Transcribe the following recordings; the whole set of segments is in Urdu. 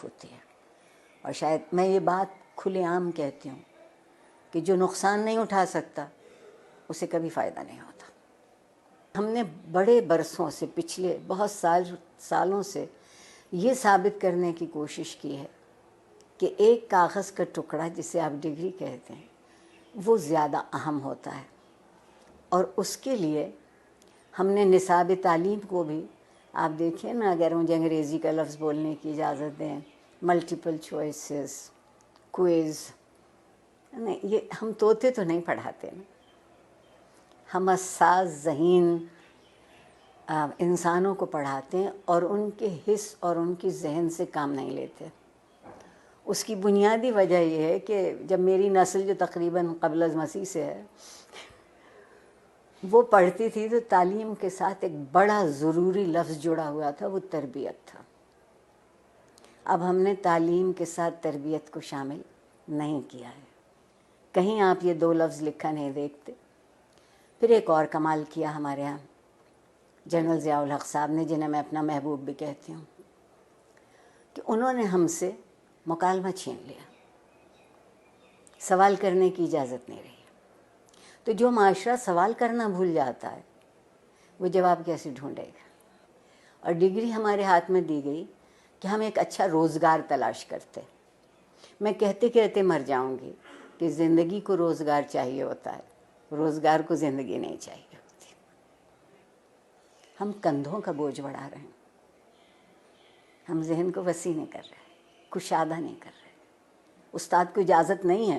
تکلیف ہوتی ہے. اور شاید میں یہ بات کھلے عام کہتی ہوں کہ جو نقصان نہیں اٹھا سکتا اسے کبھی فائدہ نہیں ہوتا. ہم نے بڑے برسوں سے، پچھلے بہت سالوں سے یہ ثابت کرنے کی کوشش کی ہے کہ ایک کاغذ کا ٹکڑا جسے آپ ڈگری کہتے ہیں وہ زیادہ اہم ہوتا ہے. اور اس کے لیے ہم نے نصاب تعلیم کو بھی، آپ دیکھیں نا، اگر مجھے انگریزی کا لفظ بولنے کی اجازت دیں، ملٹیپل چوائسز، کوئز، نہیں، یہ ہم طوطے تو نہیں پڑھاتے نا، ہم حساس ذہین انسانوں کو پڑھاتے ہیں اور ان کے حس اور ان کی ذہن سے کام نہیں لیتے. اس کی بنیادی وجہ یہ ہے کہ جب میری نسل جو تقریباً قبل از مسیح سے ہے وہ پڑھتی تھی تو تعلیم کے ساتھ ایک بڑا ضروری لفظ جڑا ہوا تھا، وہ تربیت تھا. اب ہم نے تعلیم کے ساتھ تربیت کو شامل نہیں کیا ہے. کہیں آپ یہ دو لفظ لکھا نہیں دیکھتے. پھر ایک اور کمال کیا ہمارے ہاں جنرل ضیاء الحق صاحب نے، جنہیں میں اپنا محبوب بھی کہتی ہوں، کہ انہوں نے ہم سے مکالمہ چھین لیا. سوال کرنے کی اجازت نہیں رہی. تو جو معاشرہ سوال کرنا بھول جاتا ہے وہ جواب کیسے ڈھونڈے گا؟ اور ڈگری ہمارے ہاتھ میں دی گئی کہ ہم ایک اچھا روزگار تلاش کرتے. میں کہتے کہتے مر جاؤں گی کہ زندگی کو روزگار چاہیے ہوتا ہے، روزگار کو زندگی نہیں چاہیے ہوتی. ہم کندھوں کا بوجھ بڑھا رہے ہیں، ہم ذہن کو وسیع نہیں کر رہے، کشادہ نہیں کر رہے. استاد کو اجازت نہیں ہے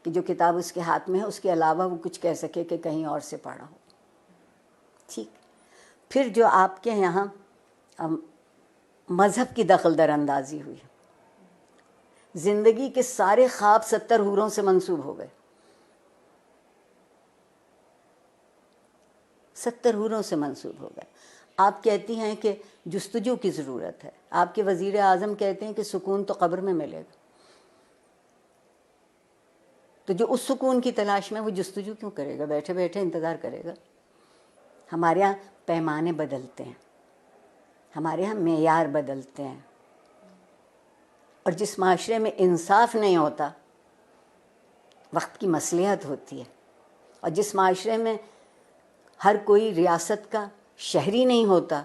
کہ جو کتاب اس کے ہاتھ میں ہے اس کے علاوہ وہ کچھ کہہ سکے کہ کہیں اور سے پڑھا ہو. ٹھیک. پھر جو آپ کے یہاں مذہب کی دخل در اندازی ہوئی، زندگی کے سارے خواب 70 حوروں سے منسوب ہو گئے. 70 حوروں سے منسوب ہو گئے. آپ کہتی ہیں کہ جستجو کی ضرورت ہے، آپ کے وزیر اعظم کہتے ہیں کہ سکون تو قبر میں ملے گا. تو جو اس سکون کی تلاش میں، وہ جستجو کیوں کرے گا؟ بیٹھے بیٹھے انتظار کرے گا. ہمارے یہاں پیمانے بدلتے ہیں، ہمارے یہاں معیار بدلتے ہیں. اور جس معاشرے میں انصاف نہیں ہوتا وقت کی مصلحت ہوتی ہے. اور جس معاشرے میں ہر کوئی ریاست کا شہری نہیں ہوتا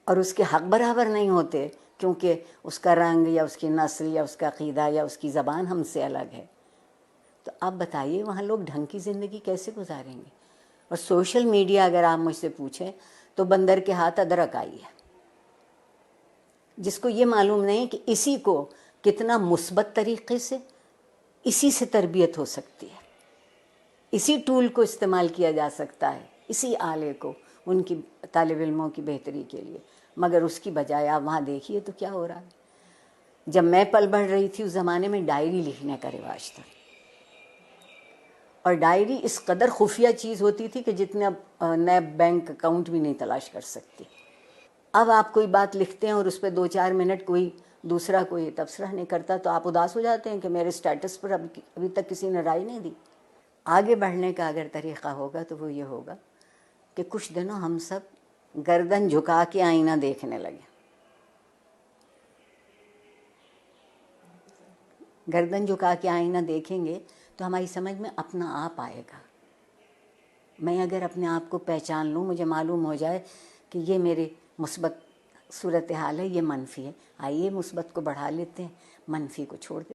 اور اس کے حق برابر نہیں ہوتے کیونکہ اس کا رنگ یا اس کی نسل یا اس کا عقیدہ یا اس کی زبان ہم سے الگ ہے، تو آپ بتائیے وہاں لوگ ڈھنگ کی زندگی کیسے گزاریں گے؟ اور سوشل میڈیا، اگر آپ مجھ سے پوچھیں تو بندر کے ہاتھ ادرک آئی ہے. جس کو یہ معلوم نہیں کہ اسی کو کتنا مثبت طریقے سے اسی سے تربیت ہو سکتی ہے، اسی ٹول کو استعمال کیا جا سکتا ہے، اسی آلے کو ان کی طالب علموں کی بہتری کے لیے. مگر اس کی بجائے آپ وہاں دیکھیے تو کیا ہو رہا ہے. جب میں پل بڑھ رہی تھی اس زمانے میں ڈائری لکھنے کا رواج تھا، اور ڈائری اس قدر خفیہ چیز ہوتی تھی کہ جتنے اب نیب بینک اکاؤنٹ بھی نہیں تلاش کر سکتی. اب آپ کوئی بات لکھتے ہیں اور اس پہ 2-4 منٹ کوئی دوسرا کوئی تبصرہ نہیں کرتا تو آپ اداس ہو جاتے ہیں کہ میرے سٹیٹس پر ابھی تک کسی نے رائے نہیں دی. آگے بڑھنے کا اگر طریقہ ہوگا تو وہ یہ ہوگا کہ کچھ دنوں ہم سب گردن جھکا کے آئینہ دیکھنے لگے. گردن جھکا کے آئینہ دیکھیں گے تو ہماری سمجھ میں اپنا آپ آئے گا. میں اگر اپنے آپ کو پہچان لوں، مجھے معلوم ہو جائے کہ یہ میرے مثبت صورتحال ہے، یہ منفی ہے، آئیے مثبت کو بڑھا لیتے ہیں، منفی کو چھوڑ دیتے ہیں.